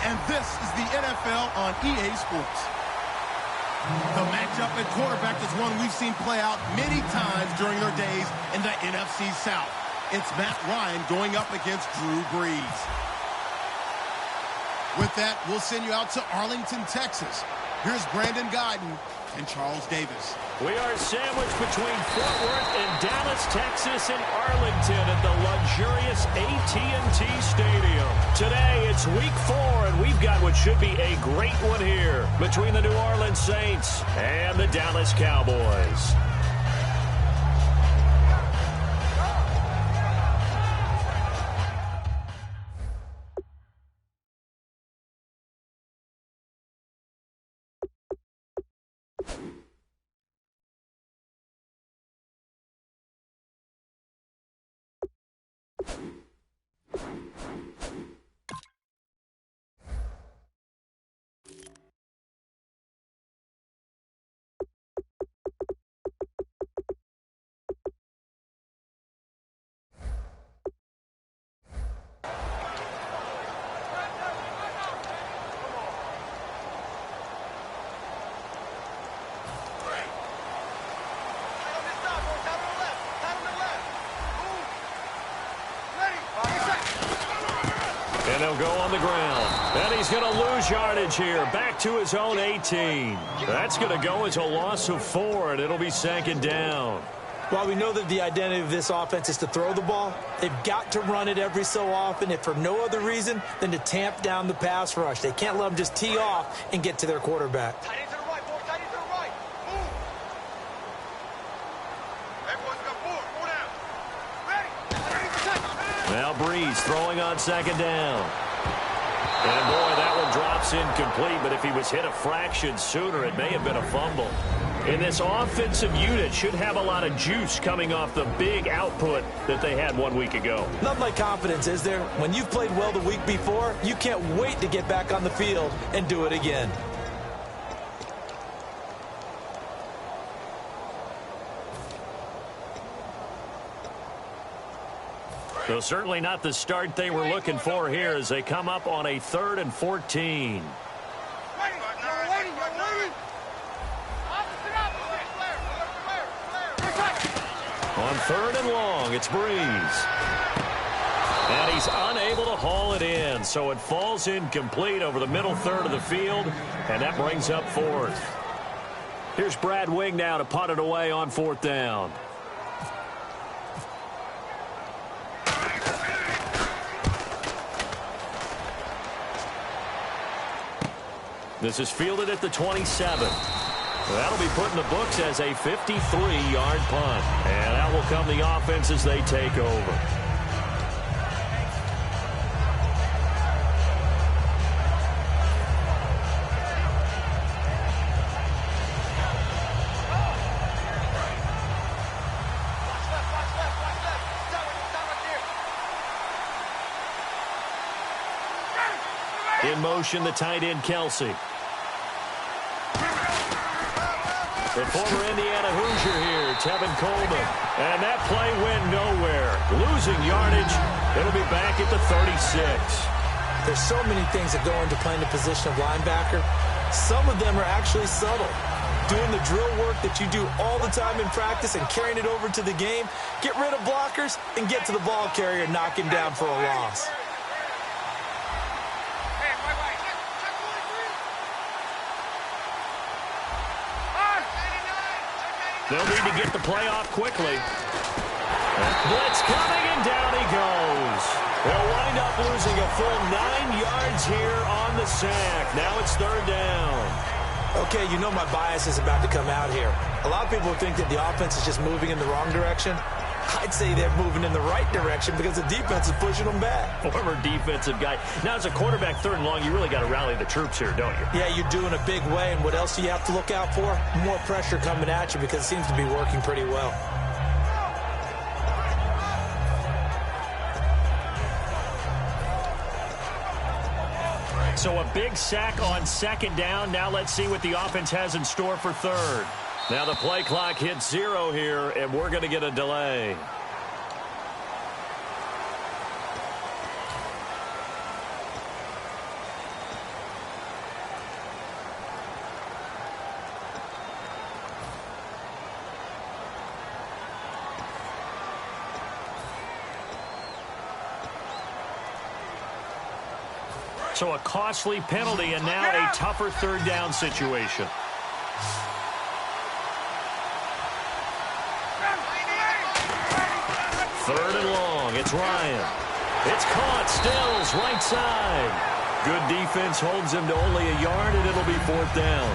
and this is the NFL on EA Sports. The matchup at quarterback is one we've seen play out many times during their days in the NFC South. It's Matt Ryan going up against Drew Brees. With that, we'll send you out to Arlington, Texas. Here's Brandon Guyton and Charles Davis. We are sandwiched between Fort Worth and Dallas, Texas, and Arlington at the luxurious AT&T Stadium. Today, it's Week 4, and we've got what should be a great one here between the New Orleans Saints and the Dallas Cowboys. And he'll go on the ground. And he's going to lose yardage here. Back to his own 18. That's going to go as a loss of 4, and it'll be second down. While we know that the identity of this offense is to throw the ball, they've got to run it every so often, if for no other reason than to tamp down the pass rush. They can't let them just tee off and get to their quarterback. Tight end to the right, boy. Tight end to the right. Move. Everyone's got four down. Ready. Now Brees throwing on second down. And, boy, that one drops incomplete, but if he was hit a fraction sooner, it may have been a fumble. And this offensive unit should have a lot of juice coming off the big output that they had 1 week ago. Nothing like confidence, is there? When you've played well the week before, you can't wait to get back on the field and do it again. So certainly not the start they were looking for here as they come up on a 3rd and 14. On 3rd and long, it's Brees. And he's unable to haul it in, so it falls incomplete over the middle third of the field, and that brings up 4th. Here's Brad Wing now to punt it away on 4th down. This is fielded at the 27. That'll be put in the books as a 53-yard punt. And out will come the offense as they take over. In motion, the tight end, Kelsey. The former Indiana Hoosier here, Tevin Coleman. And that play went nowhere. Losing yardage. It'll be back at the 36. There's so many things that go into playing the position of linebacker. Some of them are actually subtle. Doing the drill work that you do all the time in practice and carrying it over to the game. Get rid of blockers and get to the ball carrier and knock him down for a loss. They'll need to get the play off quickly. Blitz coming, and down he goes. They'll wind up losing a full 9 yards here on the sack. Now it's 3rd down. Okay, you know my bias is about to come out here. A lot of people think that the offense is just moving in the wrong direction. I'd say they're moving in the right direction because the defense is pushing them back. Former defensive guy. Now, as a quarterback, 3rd and long, you really got to rally the troops here, don't you? Yeah, you do in a big way. And what else do you have to look out for? More pressure coming at you because it seems to be working pretty well. So a big sack on 2nd down. Now let's see what the offense has in store for 3rd. Now the play clock hits 0 here, and we're going to get a delay. So a costly penalty and now a tougher third down situation. Third and long. It's Ryan. It's caught. Stills right side. Good defense holds him to only a yard, and it'll be fourth down.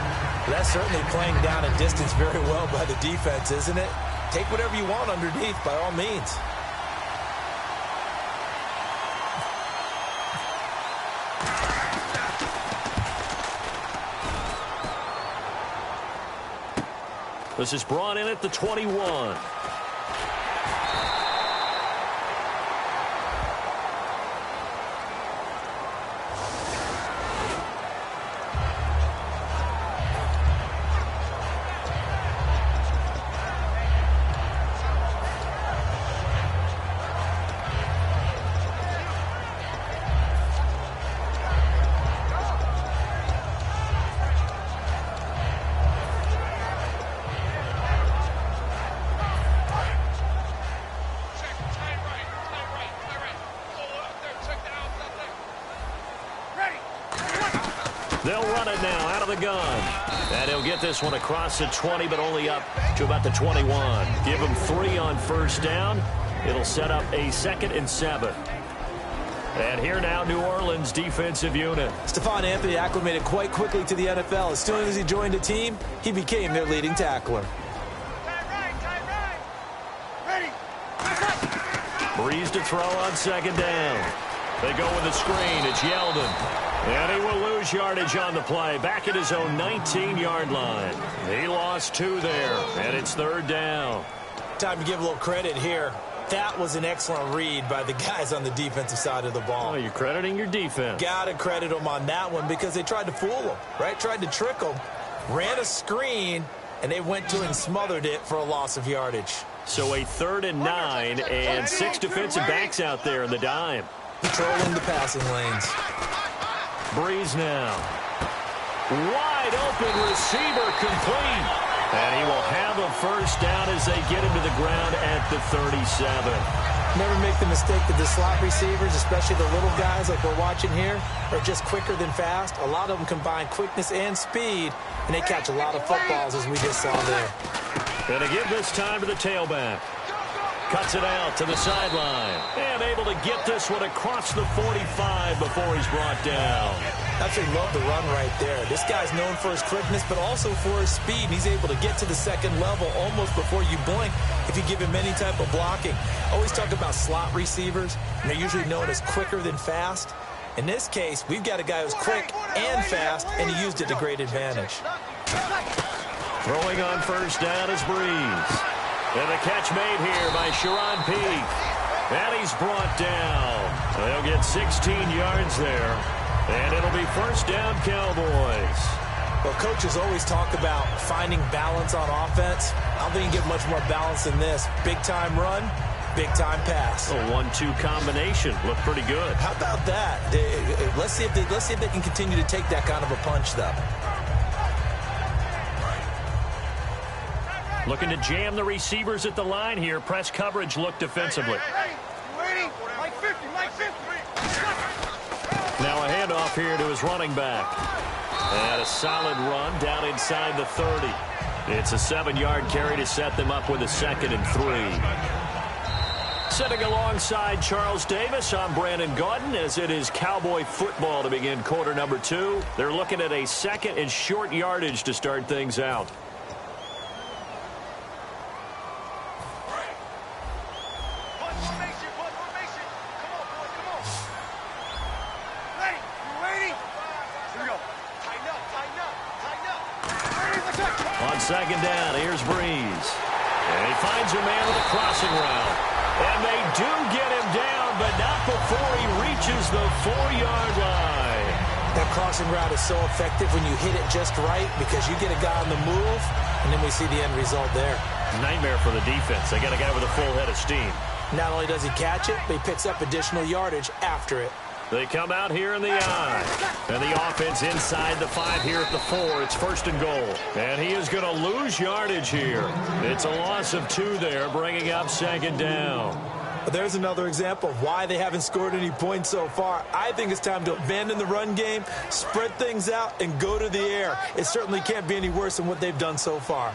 That's certainly playing down a distance very well by the defense, isn't it? Take whatever you want underneath by all means. This is brought in at the 21. They'll run it now out of the gun. And he'll get this one across the 20, but only up to about the 21. Give him 3 on first down. It'll set up a 2nd and 7. And here now, New Orleans defensive unit. Stephon Anthony acclimated quite quickly to the NFL. As soon as he joined the team, he became their leading tackler. Breeze to throw on 2nd down. They go with the screen. It's Yeldon. And he will lose yardage on the play. Back at his own 19-yard line. He lost 2 there, and it's 3rd down. Time to give a little credit here. That was an excellent read by the guys on the defensive side of the ball. Oh, you're crediting your defense. Got to credit them on that one because they tried to fool him, right? Tried to trick him. Ran a screen, and they went to and smothered it for a loss of yardage. So a 3rd and 9, and 6 defensive backs out there in the dime. Controlling the passing lanes. Breeze now. Wide open receiver complete. And he will have a first down as they get him to the ground at the 37. Never make the mistake that the slot receivers, especially the little guys like we're watching here, are just quicker than fast. A lot of them combine quickness and speed, and they catch a lot of footballs as we just saw there. Going to give this time to the tailback. Cuts it out to the sideline. And able to get this one across the 45 before he's brought down. Absolutely love the run right there. This guy's known for his quickness, but also for his speed. And he's able to get to the 2nd level almost before you blink if you give him any type of blocking. Always talk about slot receivers, and they're usually known as quicker than fast. In this case, we've got a guy who's quick and fast, and he used it to great advantage. Throwing on first down is Breeze. And the catch made here by Sharon Peake. And he's brought down. They'll get 16 yards there. And it'll be first down, Cowboys. Well, coaches always talk about finding balance on offense. I don't think you can get much more balance than this. Big-time run, big-time pass. A 1-2 combination. Looked pretty good. How about that? Let's see if they can continue to take that kind of a punch, though. Looking to jam the receivers at the line here. Press coverage look defensively. Now a handoff here to his running back. And a solid run down inside the 30. It's a 7-yard carry to set them up with a 2nd and 3. Sitting alongside Charles Davis, I'm Brandon Gaudin as it is Cowboy football to begin quarter number 2. They're looking at a 2nd and short yardage to start things out. On 2nd down, here's Breeze. And he finds a man with a crossing route. And they do get him down, but not before he reaches the 4-yard line. That crossing route is so effective when you hit it just right because you get a guy on the move, and then we see the end result there. Nightmare for the defense. They got a guy with a full head of steam. Not only does he catch it, but he picks up additional yardage after it. They come out here in the I. And the offense inside the 5 here at the 4. It's 1st and goal. And he is going to lose yardage here. It's a loss of 2 there, bringing up 2nd down. There's another example of why they haven't scored any points so far. I think it's time to abandon the run game, spread things out, and go to the air. It certainly can't be any worse than what they've done so far.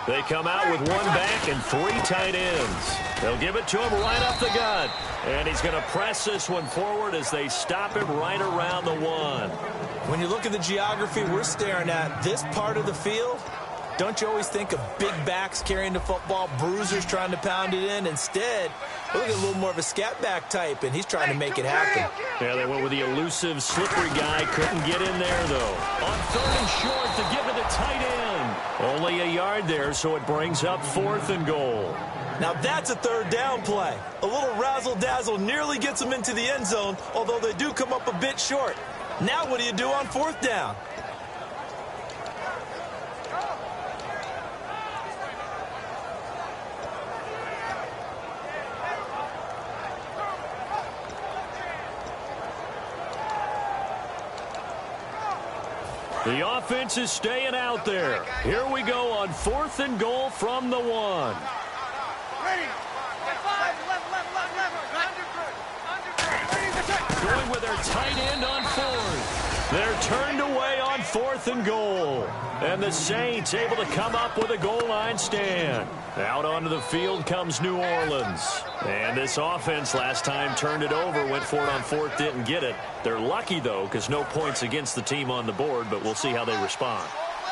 They come out with one back and 3 tight ends. They'll give it to him right up the gut. And he's going to press this one forward as they stop him right around the 1. When you look at the geography we're staring at, this part of the field, don't you always think of big backs carrying the football, bruisers trying to pound it in? Instead, look at a little more of a scat back type, and he's trying to make it happen. Yeah, they went with the elusive, slippery guy. Couldn't get in there, though. On 3rd and short to give it to tight end. Only a yard there, so it brings up 4th and goal. Now that's a 3rd down play. A little razzle-dazzle nearly gets them into the end zone, although they do come up a bit short. Now what do you do on 4th down? The offense is staying out there. Here we go on 4th and goal from the 1. Going with their tight end on 4th. They're turned away on 4th and goal. And the Saints able to come up with a goal line stand. Out onto the field comes New Orleans. And this offense last time turned it over, went for it on 4th, didn't get it. They're lucky, though, because no points against the team on the board, but we'll see how they respond.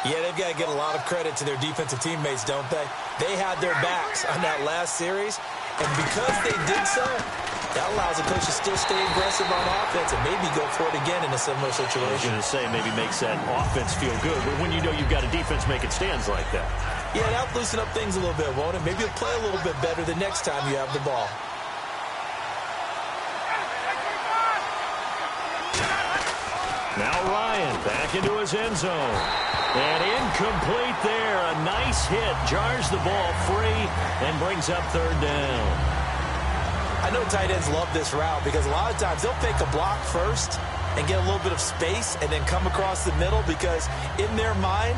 Yeah, they've got to get a lot of credit to their defensive teammates, don't they? They had their backs on that last series, and because they did so, that allows the coach to still stay aggressive on offense and maybe go for it again in a similar situation. I was going to say, maybe makes that offense feel good, but when you know you've got a defense making stands like that. Yeah, that'll loosen up things a little bit, won't it? Maybe you'll play a little bit better the next time you have the ball. Now Ryan back into his end zone. And incomplete there. A nice hit. Jars the ball free and brings up 3rd down. I know tight ends love this route because a lot of times they'll fake a block first and get a little bit of space and then come across the middle because in their mind,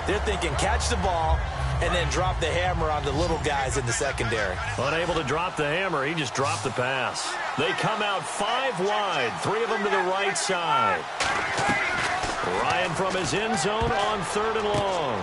they're thinking catch the ball and then drop the hammer on the little guys in the secondary. Unable to drop the hammer, he just dropped the pass. They come out 5 wide, 3 of them to the right side. Ryan from his end zone on 3rd and long.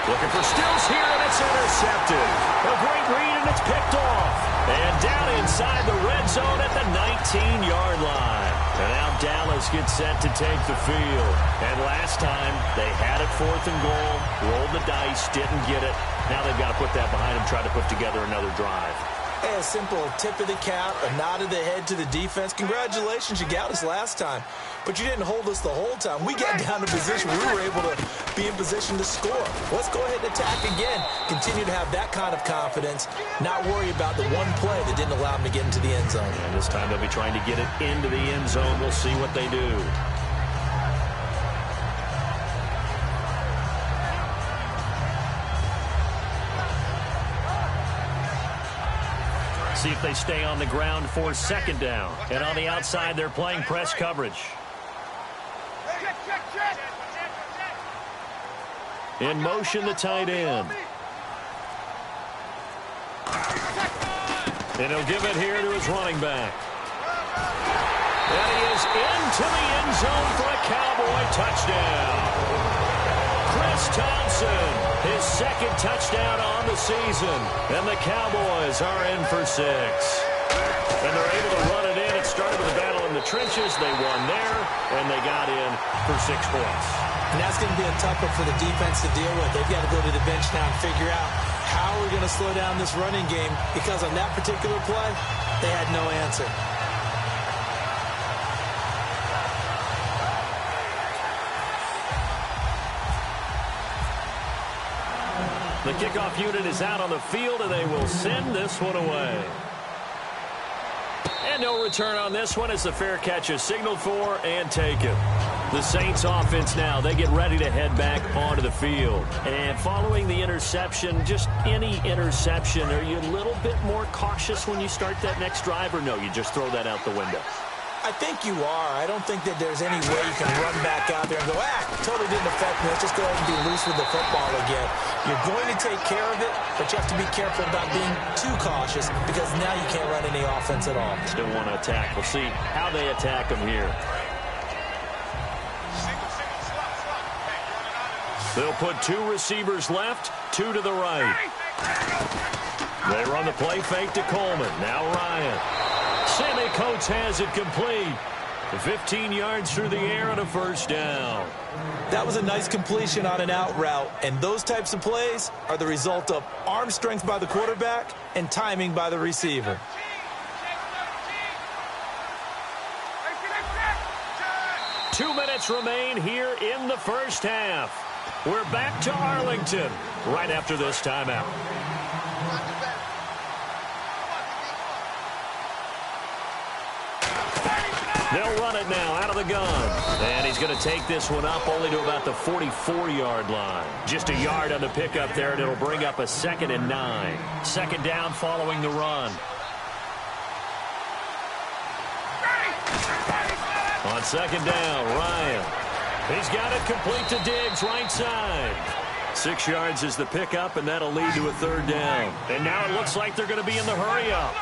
Looking for Stills here, and it's intercepted. A great read, and it's picked off. And down inside the red zone at the 19-yard line. And now Dallas gets set to take the field. And last time, they had it 4th and goal, rolled the dice, didn't get it. Now they've got to put that behind them, try to put together another drive. Hey, a simple tip of the cap, a nod of the head to the defense. Congratulations, you got us last time. But you didn't hold us the whole time. We got down to position. We were able to be in position to score. Let's go ahead and attack again. Continue to have that kind of confidence. Not worry about the one play that didn't allow them to get into the end zone. And this time they'll be trying to get it into the end zone. We'll see what they do. See if they stay on the ground for 2nd down. And on the outside, they're playing press coverage. In motion, the tight end. And he'll give it here to his running back. And he is into the end zone for a Cowboy touchdown. Chris Thompson, his 2nd touchdown on the season. And the Cowboys are in for 6. And they're able to run it in. It started with a battle in the trenches. They won there, and they got in for 6 points. And that's going to be a tough one for the defense to deal with. They've got to go to the bench now and figure out how we're going to slow down this running game because on that particular play, they had no answer. The kickoff unit is out on the field, and they will send this one away. And no return on this one as the fair catch is signaled for and taken. The Saints offense now, they get ready to head back onto the field. And following the interception, just any interception, are you a little bit more cautious when you start that next drive, or no, you just throw that out the window? I think you are. I don't think that there's any way you can run back out there and go, totally didn't affect me. Let's just go ahead and be loose with the football again. You're going to take care of it, but you have to be careful about being too cautious because now you can't run any offense at all. Still want to attack. We'll see how they attack them here. They'll put 2 receivers left, 2 to the right. They run the play fake to Coleman. Now Ryan. Sammy Coates has it complete. 15 yards through the air and a first down. That was a nice completion on an out route, and those types of plays are the result of arm strength by the quarterback and timing by the receiver. Two minutes remain here in the first half. We're back to Arlington right after this timeout. They'll run it now out of the gun. And he's going to take this one up only to about the 44-yard line. Just a yard on the pickup there, and it'll bring up a 2nd and 9. Second down following the run. On second down, Ryan. He's got it complete to Diggs, right side. 6 yards is the pickup, and that'll lead to a 3rd down. And now it looks like they're going to be in the hurry-up.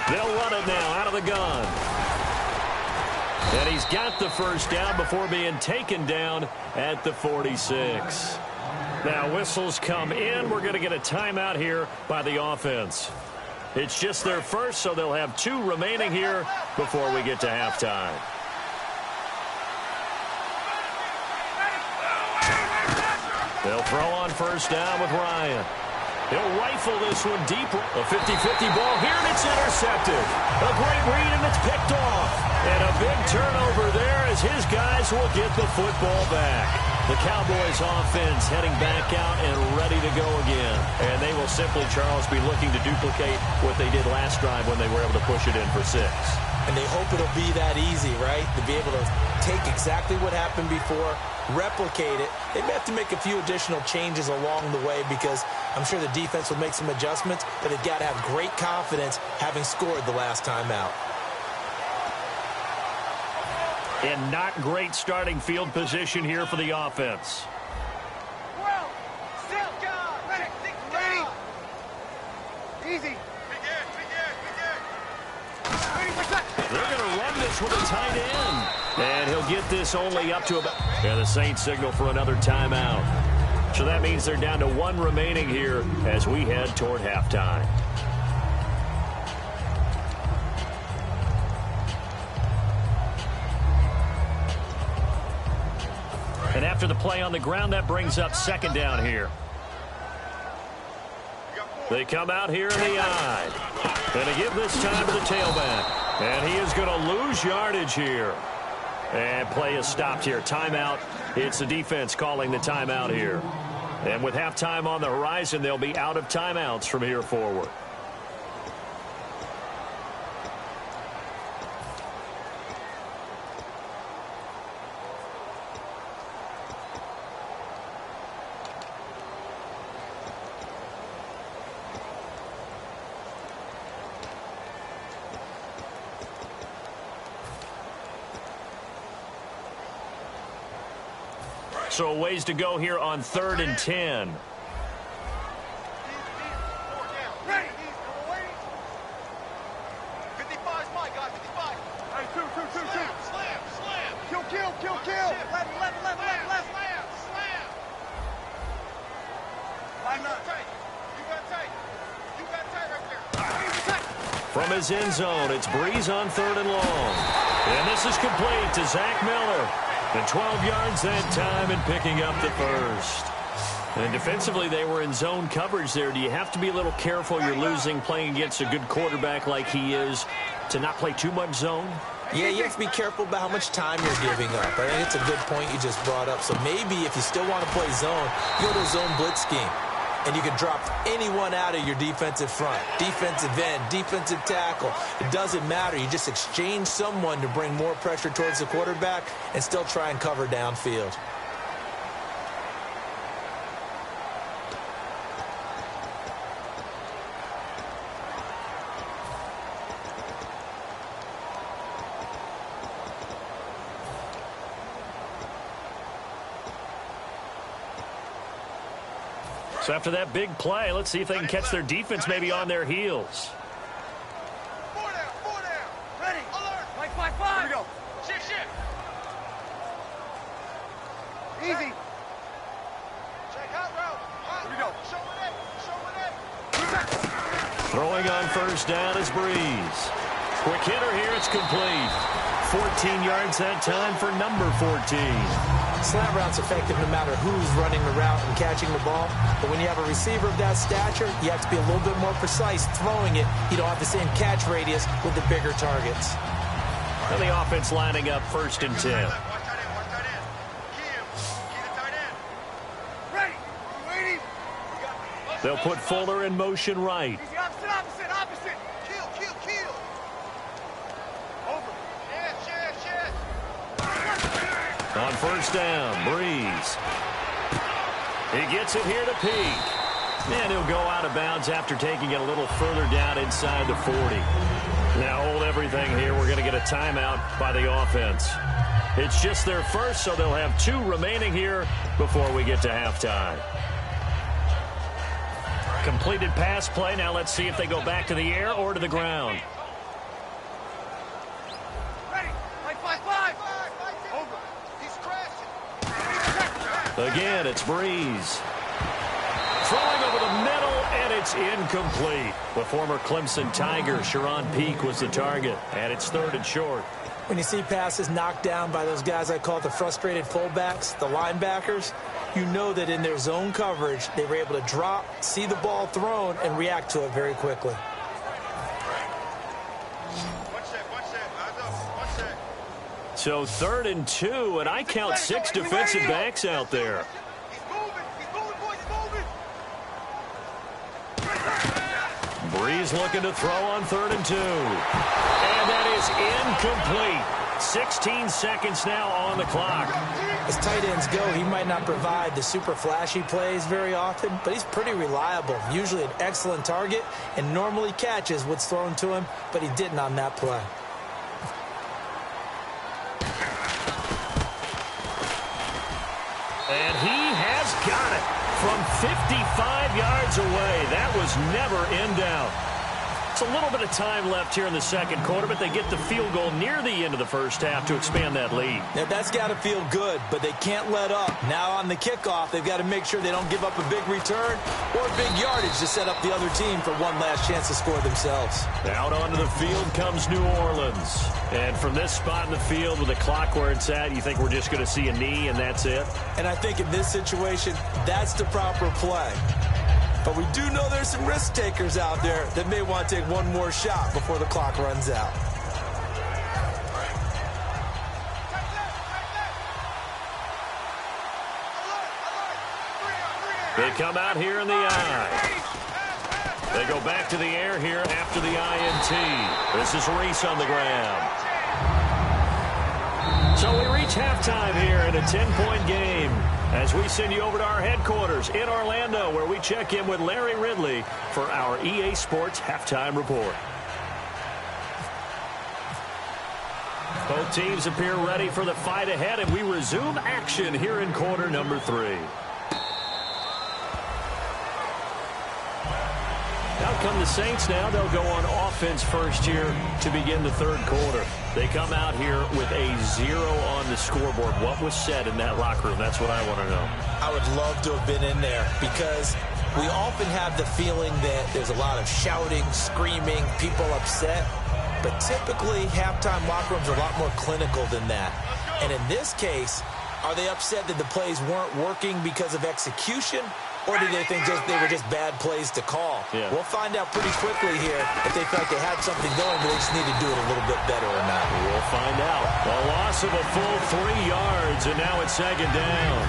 They'll run it now out of the gun. And he's got the first down before being taken down at the 46. Now whistles come in. We're going to get a timeout here by the offense. It's just their first, so they'll have 2 remaining here before we get to halftime. They'll throw on first down with Ryan. He'll rifle this one deep. A 50-50 ball here, and it's intercepted. A great read, and it's picked off. And a big turnover there as his guys will get the football back. The Cowboys offense heading back out and ready to go again. And they will simply, Charles, be looking to duplicate what they did last drive when they were able to push it in for 6. And they hope it'll be that easy, right? To be able to take exactly what happened before, replicate it. They may have to make a few additional changes along the way because I'm sure the defense will make some adjustments, but they've got to have great confidence having scored the last time out. And not great starting field position here for the offense. Easy. They're going to run this with a tight end. And he'll get this only up to about... And the Saints signal for another timeout. So that means they're down to 1 remaining here as we head toward halftime. And after the play on the ground, that brings up 2nd down here. They come out here in the eye. And they give this time to the tailback. And he is going to lose yardage here. And play is stopped here. Timeout. It's the defense calling the timeout here. And with halftime on the horizon, they'll be out of timeouts from here forward. So a ways to go here on 3rd and 10. From his end zone, it's Breeze on 3rd and long. And this is complete to Zach Miller. And 12 yards that time and picking up the first. And defensively, they were in zone coverage there. Do you have to be a little careful? You're losing playing against a good quarterback like he is to not play too much zone? Yeah, you have to be careful about how much time you're giving up. I think it's a good point you just brought up. So maybe if you still want to play zone, go to a zone blitz scheme. and you can drop anyone out of your defensive front. Defensive end, defensive tackle. It doesn't matter. You just exchange someone to bring more pressure towards the quarterback and still try and cover downfield. So after that big play, let's see if they can catch their defense maybe on their heels. 4 down, 4 down. Ready. Alert. Like 5-5. Here we go. Shift. Easy. Check out route. Here we go. Show it. Throwing on first down is Breeze. Quick hitter here. It's complete. 14 yards that time for number 14. Slant route's effective no matter who's running the route and catching the ball. But when you have a receiver of that stature, you have to be a little bit more precise throwing it. You don't have the same catch radius with the bigger targets. And the offense lining up 1st and 10. Watch tight end. Key the tight end. Ready. Waiting. They'll put Fuller in motion right. Easy. Opposite. Kill. Over. Yes. On first down, Breeze. He gets it here to Peak. And he'll go out of bounds after taking it a little further down inside the 40. Now hold everything here. We're going to get a timeout by the offense. It's just their first, so they'll have 2 remaining here before we get to halftime. Completed pass play. Now let's see if they go back to the air or to the ground. Ready. Like 5-5. Over. He's crashing. Again, it's Breeze. Throwing over the middle, and it's incomplete. The former Clemson Tiger, Sharon Peak, was the target, and it's 3rd and short. When you see passes knocked down by those guys I call the frustrated fullbacks, the linebackers, you know that in their zone coverage, they were able to drop, see the ball thrown, and react to it very quickly. So 3rd and 2, and I count 6 defensive backs out there. He's moving, boys, moving. Breeze looking to throw on 3rd and 2. And that is incomplete. 16 seconds now on the clock. As tight ends go, he might not provide the super flashy plays very often, but he's pretty reliable. Usually an excellent target and normally catches what's thrown to him, but he didn't on that play. And he has got it from 55 yards away. That was never in doubt. It's a little bit of time left here in the second quarter, but they get the field goal near the end of the first half to expand that lead. Now, that's got to feel good, but they can't let up. Now on the kickoff, they've got to make sure they don't give up a big return or big yardage to set up the other team for one last chance to score themselves. Out onto the field comes New Orleans. And from this spot in the field with the clock where it's at, you think we're just going to see a knee and that's it? And I think in this situation, that's the proper play. But we do know there's some risk takers out there that may want to take one more shot before the clock runs out. They come out here in the eye. They go back to the air here after the INT. This is Reese on the ground. So we reach halftime here in a 10-point game as we send you over to our headquarters in Orlando, where we check in with Larry Ridley for our EA Sports Halftime Report. Both teams appear ready for the fight ahead, and we resume action here in quarter number 3. Out come the Saints now. They'll go on offense first here to begin the third quarter. They come out here with a 0 on the scoreboard. What was said in that locker room? That's what I want to know. I would love to have been in there because we often have the feeling that there's a lot of shouting, screaming, people upset. But typically, halftime locker rooms are a lot more clinical than that. And in this case, are they upset that the plays weren't working because of execution? Or do they think they were just bad plays to call? Yeah. We'll find out pretty quickly here if they feel like they had something going, but they just need to do it a little bit better or not. We'll find out. A loss of a full 3 yards, and now it's second down.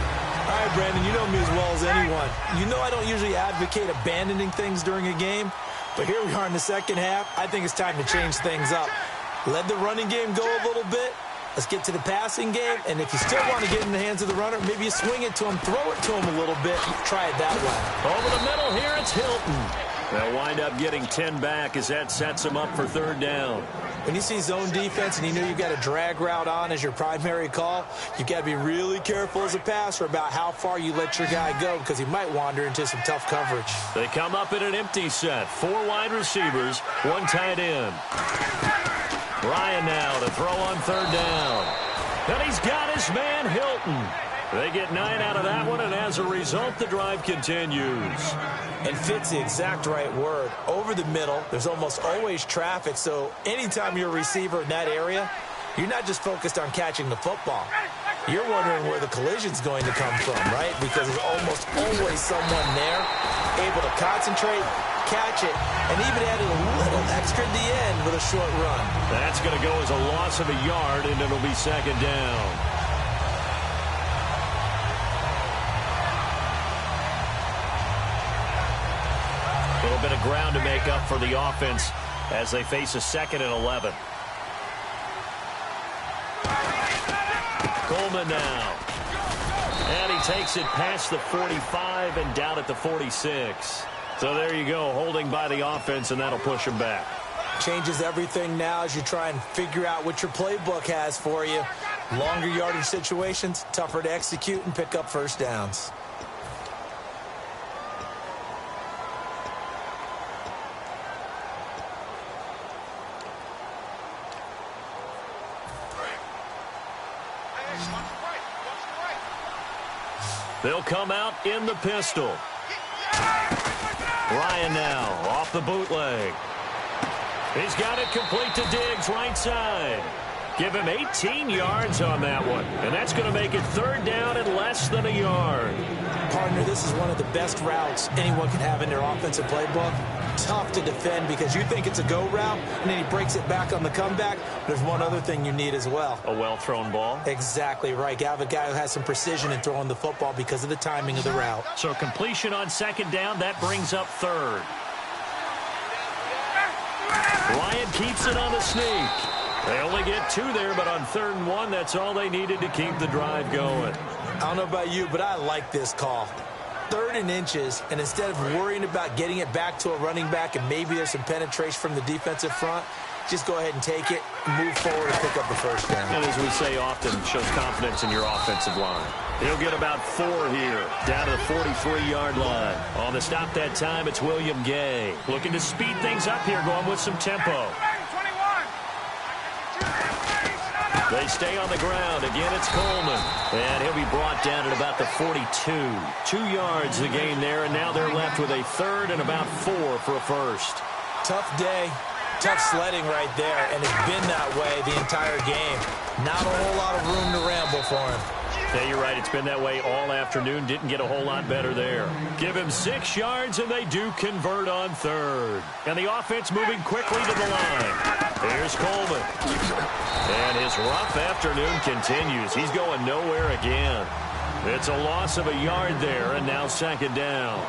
All right, Brandon, you know me as well as anyone. You know I don't usually advocate abandoning things during a game, but here we are in the second half. I think it's time to change things up. Let the running game go a little bit. Let's get to the passing game, and if you still want to get in the hands of the runner, maybe you swing it to him, throw it to him a little bit, try it that way. Over the middle here, it's Hilton. They'll wind up getting 10 back as that sets them up for third down. When you see zone defense and you know you've got a drag route on as your primary call, you've got to be really careful as a passer about how far you let your guy go because he might wander into some tough coverage. They come up in an empty set. 4 wide receivers, 1 tight end. Ryan now to throw on third down. And he's got his man Hilton. They get 9 out of that one, and as a result, the drive continues. And fit's the exact right word. Over the middle, there's almost always traffic, so anytime you're a receiver in that area, you're not just focused on catching the football. You're wondering where the collision's going to come from, right? Because there's almost always someone there able to concentrate, catch it, and even added a little extra at the end with a short run. That's going to go as a loss of a yard, and it'll be second down. A little bit of ground to make up for the offense as they face a 2nd and 11. Coleman now. And he takes it past the 45 and down at the 46. So there you go, holding by the offense, and that'll push him back. Changes everything now as you try and figure out what your playbook has for you. Longer yardage situations, tougher to execute and pick up first downs. They'll come out in the pistol. Ryan now off the bootleg. He's got it complete to Diggs, right side. Give him 18 yards on that one. And that's going to make it third down and less than a yard. Partner, this is one of the best routes anyone can have in their offensive playbook. Tough to defend because you think it's a go route, and then he breaks it back on the comeback. There's one other thing you need as well. A well-thrown ball? Exactly right. You have a guy who has some precision in throwing the football because of the timing of the route. So completion on second down, that brings up third. Ryan keeps it on the sneak. They only get 2 there, but on 3rd and 1, that's all they needed to keep the drive going. I don't know about you, but I like this call. 3rd and inches, and instead of worrying about getting it back to a running back and maybe there's some penetration from the defensive front, just go ahead and take it, move forward, and pick up the first down. And as we say often, shows confidence in your offensive line. He'll get about 4 here, down to the 43-yard line. On the stop that time, it's William Gay. Looking to speed things up here, going with some tempo. They stay on the ground. Again, it's Coleman. And he'll be brought down at about the 42. 2 yards the gain there, and now they're left with a 3rd and about 4 for a first. Tough day. Tough sledding right there, and it's been that way the entire game. Not a whole lot of room to ramble for him. Yeah, you're right. It's been that way all afternoon. Didn't get a whole lot better there. Give him 6 yards, and they do convert on 3rd. And the offense moving quickly to the line. Here's Coleman. And his rough afternoon continues. He's going nowhere again. It's a loss of a yard there, and now second down.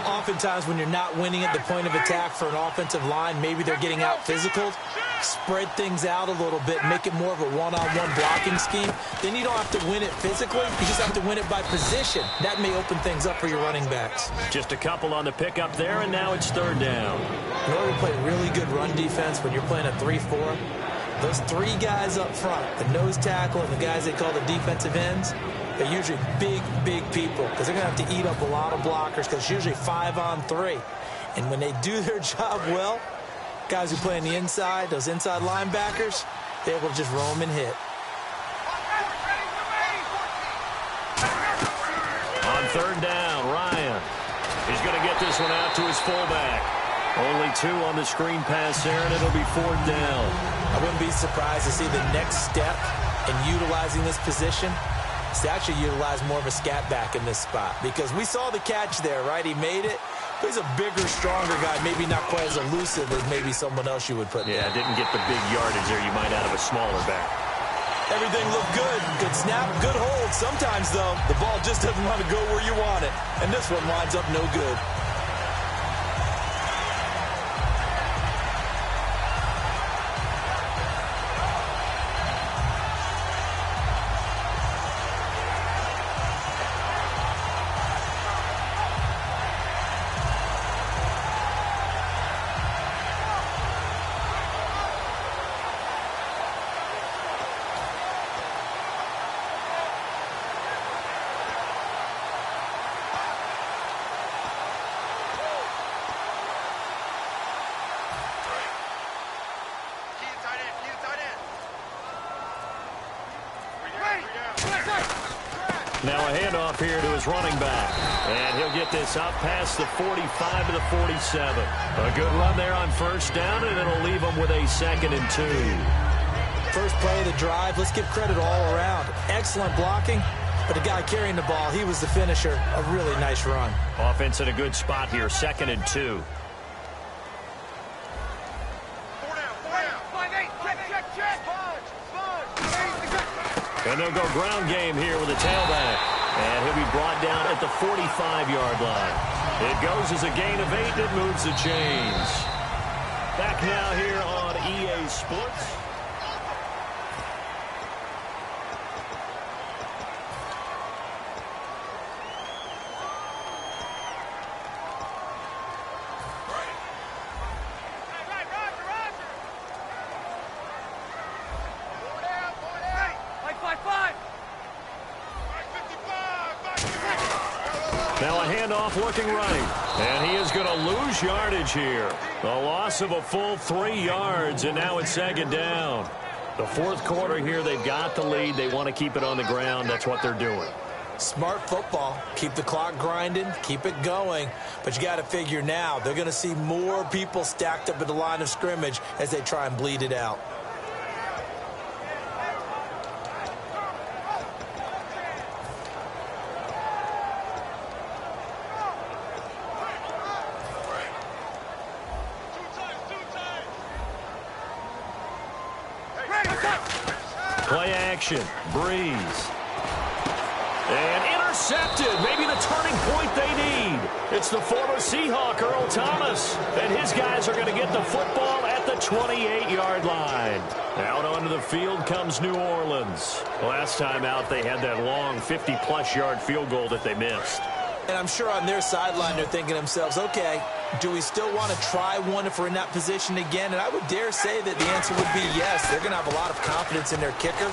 Oftentimes when you're not winning at the point of attack for an offensive line, maybe they're getting out physical, spread things out a little bit, make it more of a one-on-one blocking scheme. Then you don't have to win it physically. You just have to win it by position. That may open things up for your running backs. Just a couple on the pickup there, and now it's third down. In order to play really good run defense when you're playing a 3-4, those 3 guys up front, the nose tackle and the guys they call the defensive ends, they're usually big, big people because they're going to have to eat up a lot of blockers because it's usually 5-on-3. And when they do their job well, guys who play on the inside, those inside linebackers, they're able to just roam and hit. On third down, Ryan. He's going to get this one out to his fullback. Only 2 on the screen pass there, and it'll be 4th down. I wouldn't be surprised to see the next step in utilizing this position is to actually utilize more of a scat back in this spot because we saw the catch there, right? He made it. But he's a bigger, stronger guy, maybe not quite as elusive as maybe someone else you would put there. Yeah, didn't get the big yardage there you might out of a smaller back. Everything looked good. Good snap, good hold. Sometimes, though, the ball just doesn't want to go where you want it. And this one winds up no good. Now a handoff here to his running back. And he'll get this up past the 45 to the 47. A good run there on first down, and it'll leave him with a 2nd and 2. First play of the drive, let's give credit all around. Excellent blocking, but the guy carrying the ball, he was the finisher. A really nice run. Offense in a good spot here, 2nd and 2. And they'll go ground game here with a tailback. And he'll be brought down at the 45-yard line. It goes as a gain of 8, and it moves the chains. Back now here on EA Sports. Now a handoff looking right. And he is going to lose yardage here. A loss of a full 3 yards, and now it's 2nd down. The fourth quarter here, they've got the lead. They want to keep it on the ground. That's what they're doing. Smart football. Keep the clock grinding. Keep it going. But you got to figure now, they're going to see more people stacked up at the line of scrimmage as they try and bleed it out. Play action. Breeze. And intercepted. Maybe the turning point they need. It's the former Seahawk, Earl Thomas. And his guys are going to get the football at the 28-yard line. Out onto the field comes New Orleans. Last time out, they had that long 50-plus yard field goal that they missed. And I'm sure on their sideline, they're thinking to themselves, okay, do we still want to try one if we're in that position again? And I would dare say that the answer would be yes. They're going to have a lot of confidence in their kicker.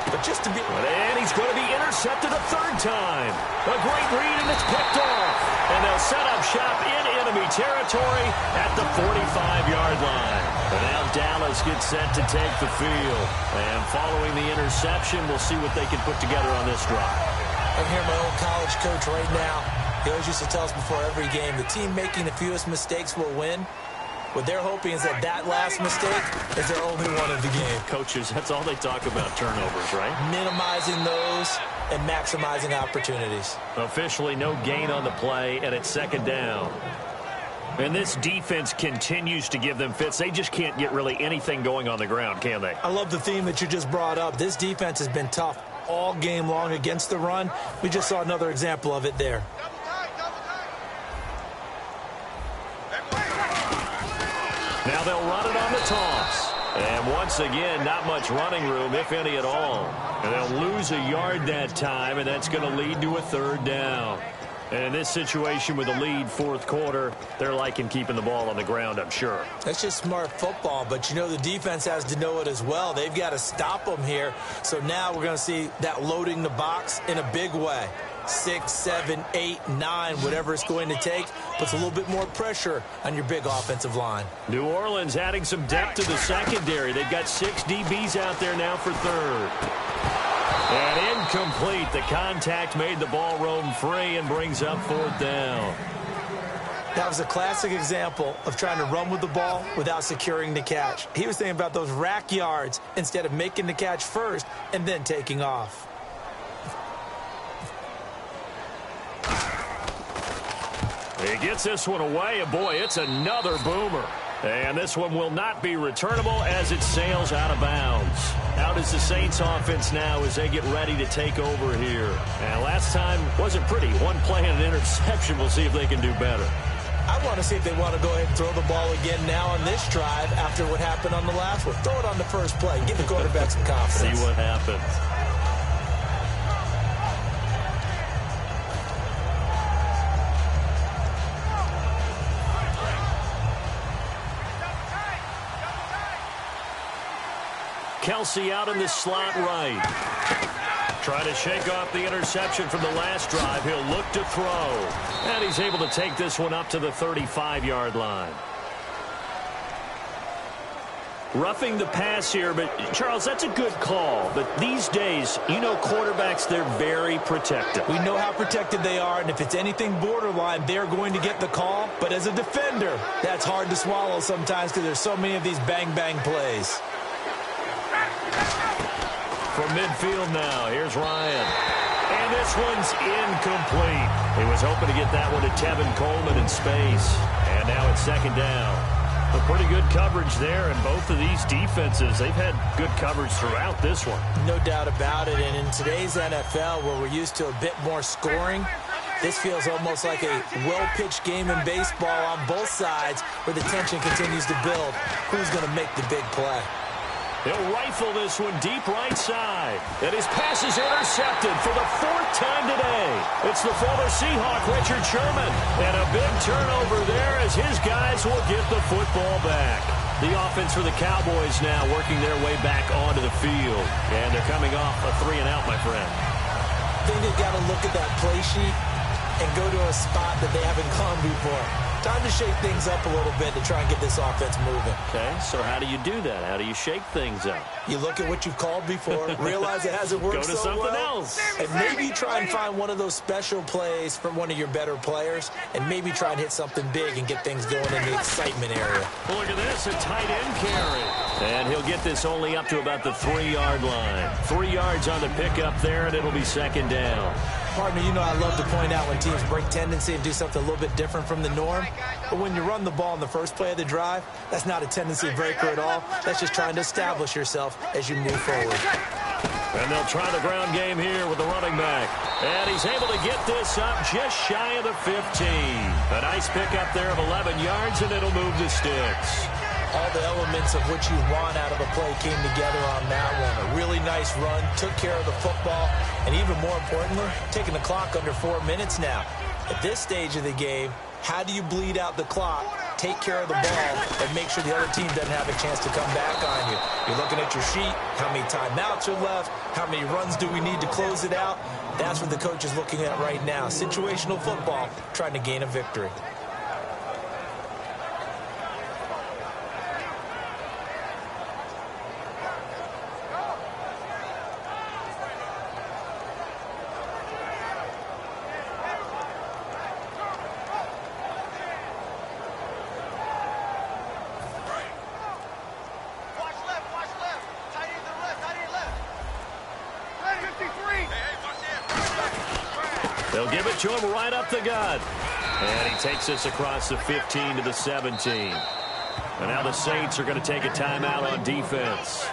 But just to be... And he's going to be intercepted a 3rd time. A great read, and it's picked off. And they'll set up shop in enemy territory at the 45-yard line. And now Dallas gets set to take the field. And following the interception, we'll see what they can put together on this drive. I can hear my old college coach right now. He always used to tell us before every game, the team making the fewest mistakes will win. What they're hoping is that that last mistake is their only one of the game. Coaches, that's all they talk about, turnovers, right? Minimizing those and maximizing opportunities. Officially no gain on the play, and it's 2nd down. And this defense continues to give them fits. They just can't get really anything going on the ground, can they? I love the theme that you just brought up. This defense has been tough all game long against the run. We just saw another example of it there. Now they'll run it on the toss. And once again, not much running room, if any at all. And they'll lose a yard that time, and that's going to lead to a 3rd down. And in this situation with the lead, 4th quarter, they're liking keeping the ball on the ground, I'm sure. That's just smart football, but you know the defense has to know it as well. They've got to stop them here. So now we're going to see that loading the box in a big way. 6, 7, 8, 9, whatever it's going to take, puts a little bit more pressure on your big offensive line. New Orleans adding some depth to the secondary. They've got 6 DBs out there now for 3rd. And incomplete. The contact made the ball roam free and brings up 4th down. That was a classic example of trying to run with the ball without securing the catch. He was thinking about those rack yards instead of making the catch first and then taking off. He gets this one away, and boy, it's another boomer. And this one will not be returnable as it sails out of bounds. Out is the Saints offense now as they get ready to take over here. And last time wasn't pretty. One play and an interception. We'll see if they can do better. I want to see if they want to go ahead and throw the ball again now on this drive after what happened on the last one. Throw it on the first play. Give the quarterback some confidence. See what happens. Kelsey out in the slot right. Trying to shake off the interception from the last drive. He'll look to throw. And he's able to take this one up to the 35-yard line. Roughing the pass here, but Charles, that's a good call. But these days, you know quarterbacks, they're very protective. We know how protected they are, and if it's anything borderline, they're going to get the call. But as a defender, that's hard to swallow sometimes because there's so many of these bang-bang plays. From midfield now, here's Ryan. And this one's incomplete. He was hoping to get that one to Tevin Coleman in space. And now it's second down. A pretty good coverage there, and both of these defenses, they've had good coverage throughout this one. No doubt about it, and in today's NFL, where we're used to a bit more scoring, this feels almost like a well-pitched game in baseball on both sides where the tension continues to build. Who's going to make the big play? He'll rifle this one deep right side. And his pass is intercepted for the fourth time today. It's the former Seahawk, Richard Sherman. And a big turnover there as his guys will get the football back. The offense for the Cowboys now working their way back onto the field. And they're coming off a 3-and-out, my friend. I think they've got to look at that play sheet and go to a spot that they haven't gone before. Time to shake things up a little bit to try and get this offense moving. Okay, so how do you do that? How do you shake things up? You look at what you've called before, realize it hasn't worked Go to something else. And maybe try and find one of those special plays from one of your better players, and maybe try and hit something big and get things going in the excitement area. Well, look at this, a tight end carry. And he'll get this only up to about the 3-yard line. 3 yards on the pickup there, and it'll be second down. Partner, you know I love to point out when teams break tendency and do something a little bit different from the norm. But when you run the ball in the first play of the drive, that's not a tendency breaker at all. That's just trying to establish yourself as you move forward. And they'll try the ground game here with the running back. And he's able to get this up just shy of the 15. A nice pickup there of 11 yards, and it'll move the sticks. All the elements of what you want out of a play came together on that one. A really nice run, took care of the football, and even more importantly, taking the clock under 4 minutes now. At this stage of the game, how do you bleed out the clock, take care of the ball, and make sure the other team doesn't have a chance to come back on you? You're looking at your sheet, how many timeouts are left, how many runs do we need to close it out? That's what the coach is looking at right now. Situational football, trying to gain a victory. They'll give it to him right up the gut. And he takes this across the 15 to the 17. And now the Saints are going to take a timeout on defense.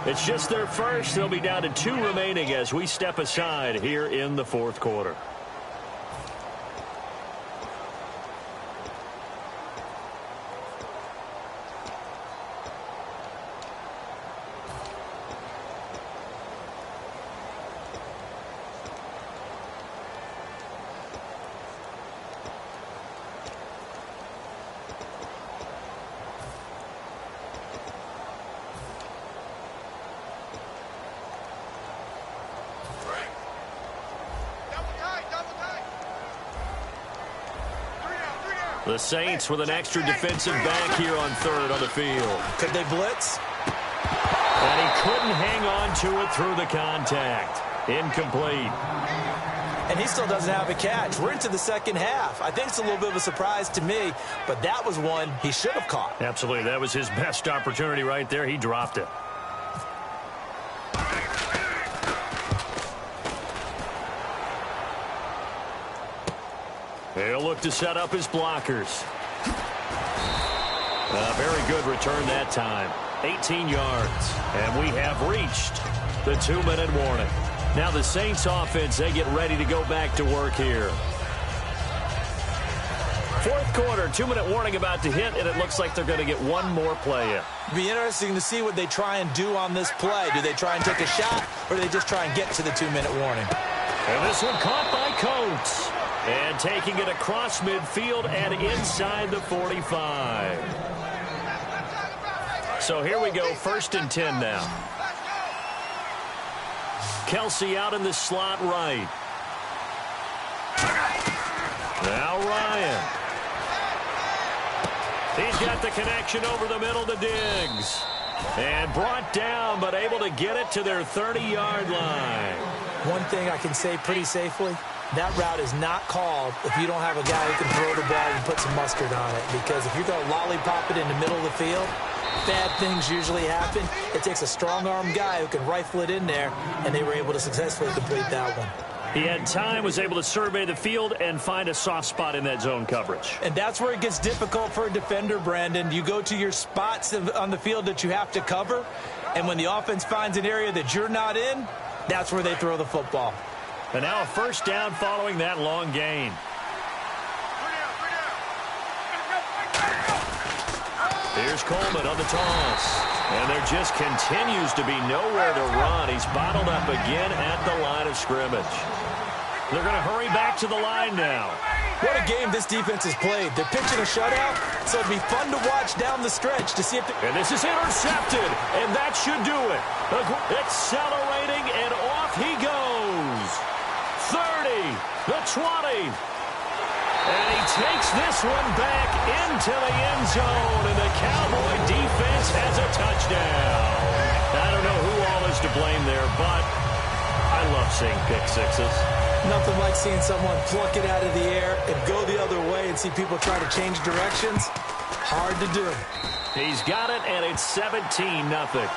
It's just their first. They'll be down to 2 remaining as we step aside here in the fourth quarter. The Saints with an extra defensive back here on third on the field. Could they blitz? And he couldn't hang on to it through the contact. Incomplete. And he still doesn't have a catch. We're into the second half. I think it's a little bit of a surprise to me, but that was one he should have caught. Absolutely. That was his best opportunity right there. He dropped it. He'll look to set up his blockers. A very good return that time. 18 yards. And we have reached the 2-minute warning. Now the Saints offense, they get ready to go back to work here. Fourth quarter, 2-minute warning about to hit, and it looks like they're going to get one more play in. It'll be interesting to see what they try and do on this play. Do they try and take a shot, or do they just try and get to the 2-minute warning? And this one caught by Coates. And taking it across midfield and inside the 45. So here we go, 1st and 10 now. Kelsey out in the slot right. Now Ryan. He's got the connection over the middle to Diggs. And brought down, but able to get it to their 30-yard line. One thing I can say pretty safely, that route is not called if you don't have a guy who can throw the ball and put some mustard on it. Because if you're going to lollipop it in the middle of the field, bad things usually happen. It takes a strong-arm guy who can rifle it in there, and they were able to successfully complete that one. He had time, was able to survey the field and find a soft spot in that zone coverage. And that's where it gets difficult for a defender, Brandon. You go to your spots on the field that you have to cover, and when the offense finds an area that you're not in, that's where they throw the football. And now a first down following that long gain. Here's Coleman on the toss. And there just continues to be nowhere to run. He's bottled up again at the line of scrimmage. They're going to hurry back to the line now. What a game this defense has played. They're pitching a shutout, so it'll be fun to watch down the stretch to see if And this is intercepted, and that should do it. Accelerating, and off he goes. 30, the 20. And he takes this one back into the end zone, and the Cowboy defense has a touchdown. I don't know who all is to blame there, but I love seeing pick sixes. Nothing like seeing someone pluck it out of the air and go the other way and see people try to change directions. Hard to do. He's got it, and it's 17-0.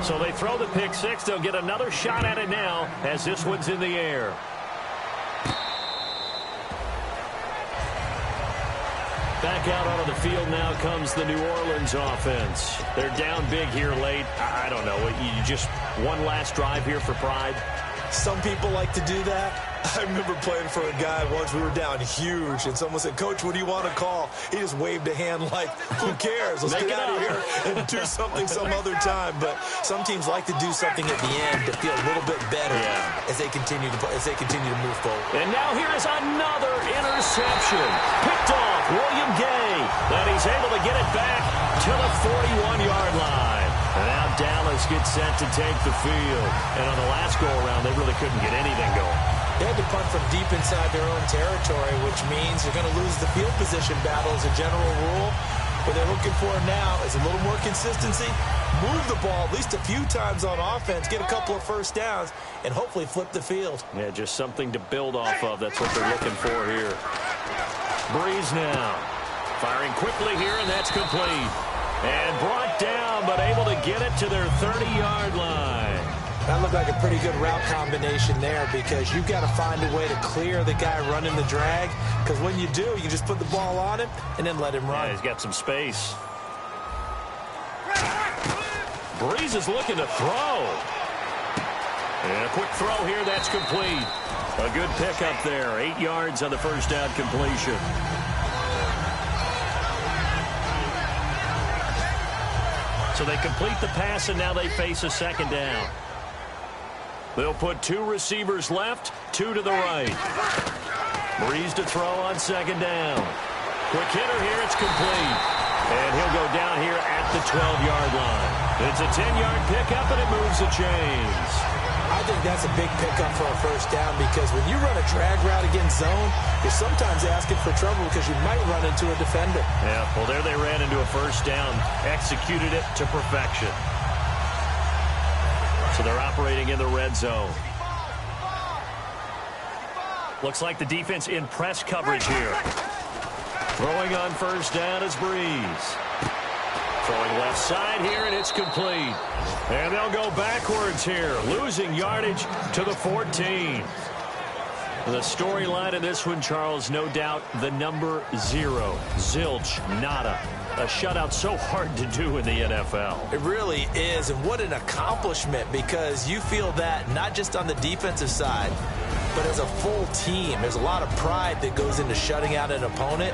So they throw the pick six. They'll get another shot at it now as this one's in the air. Back out onto the field now comes the New Orleans offense. They're down big here late. I don't know. You just one last drive here for pride? Some people like to do that. I remember playing for a guy once. We were down huge, and someone said, "Coach, what do you want to call?" He just waved a hand like, who cares? Let's get out of here and do something some other time. But some teams like to do something at the end to feel a little bit better as they continue to move forward. And now here is another interception. Picked off William Gay. And he's able to get it back to the 41-yard line. And now Dallas gets set to take the field. And on the last go-around, they really couldn't get anything going. They had to punt from deep inside their own territory, which means you're going to lose the field position battle as a general rule. What they're looking for now is a little more consistency, move the ball at least a few times on offense, get a couple of first downs, and hopefully flip the field. Yeah, just something to build off of. That's what they're looking for here. Breeze now. Firing quickly here, and that's complete. And brought down, but able to get it to their 30-yard line. That looked like a pretty good route combination there because you've got to find a way to clear the guy running the drag, because when you do, you just put the ball on him and then let him run. Yeah, he's got some space. Breeze is looking to throw. And a quick throw here, that's complete. A good pickup there, 8 yards on the first down completion. So they complete the pass, and now they face a second down. They'll put 2 receivers left, 2 to the right. Breeze to throw on second down. Quick hitter here, it's complete. And he'll go down here at the 12-yard line. It's a 10-yard pickup, and it moves the chains. I think that's a big pickup for a first down because when you run a drag route against zone, you're sometimes asking for trouble because you might run into a defender. Yeah, well, there they ran into a first down, executed it to perfection. So they're operating in the red zone. Looks like the defense in press coverage here. Throwing on first down is Breeze. Throwing left side here, and it's complete. And they'll go backwards here, losing yardage to the 14. The storyline of this one, Charles, no doubt the number 0. Zilch, nada. A shutout so hard to do in the NFL. It really is, and what an accomplishment, because you feel that not just on the defensive side, but as a full team. There's a lot of pride that goes into shutting out an opponent,